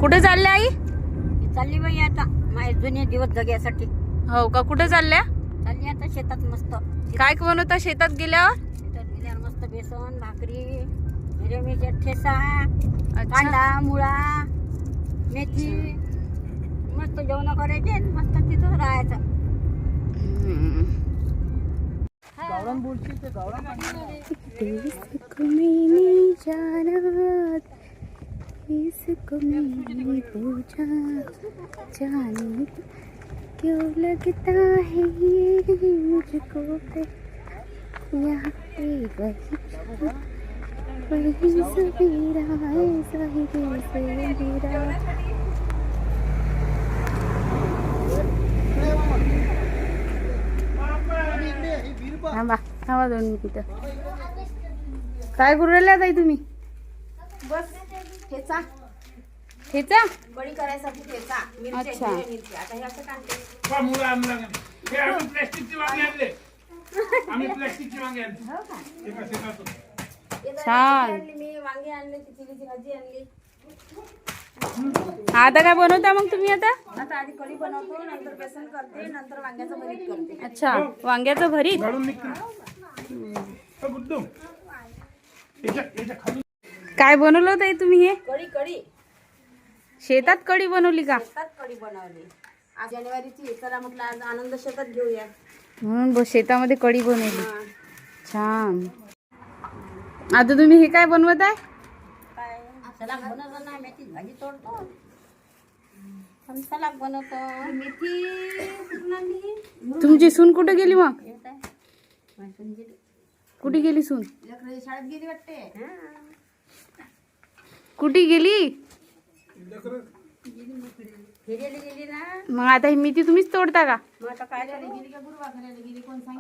कुठे चालल्या आई? चालली बाई आता माझे जुने दिवस जगण्यासाठी. हो का? कुठे चालल्या? चालली आता शेतात मस्त. काय बनवता शेतात गेल्यावर? शेतात गेल्यावर मस्त बेसन भाकरी, हिरव्या मिरच्या ठेसा, अच्छा. कांदा मुळा मेथी, मस्त जेवण करायचे आणि मस्त तिथं राहायचं. इसको मैंने जाना, इसको मैंने पूछा, जाने क्यों लगता है ये मुझको यहाँ पे वही सवेरा है साहिबे से मेरा. थांबा थांबा 2 मिनिटं. काय करू राहिल्या ताई तुम्ही? बस ठेचा ठेचा? बडी करायसाठी ठेचा अच्छा. मिरची आता हे असं काढते. छान. मी वांगे आणले, चिलीची भाजी आणली. आता काय बनवता मग तुम्ही आता? आता आधी कढी बनवतो, नंतर बेसन करते, नंतर वांग्याचं भरीत करते. अच्छा, वांग्याचं भरीत. काय बनवलं होतं तुम्ही हे? कढी शेतात कढी बनवली का? शेतात कढी बनवली. आज जानेवारीची, चला म्हटलं आज आनंद शेतात घेऊया. म्हणून शेतामध्ये कढी बनवली. छान. आता तुम्ही हे काय बनवत आहे? काय सलाग बनवतो ना, मेथी भाजी तोडतो आणि सलाग बनवतो. मेथी कुठून आणली? तुमची सून कुठे गेली मग? येत आहे माझी गेली, कुठे गेली सून? लेकरं शाळेत गेली वाटते. कुठे गेली? फिरायला गेली ना. मग आता ही मेथी तुम्हीच तोडता का? मग आता काय झाली, गेली का गुरुवार गेली कोण सांग.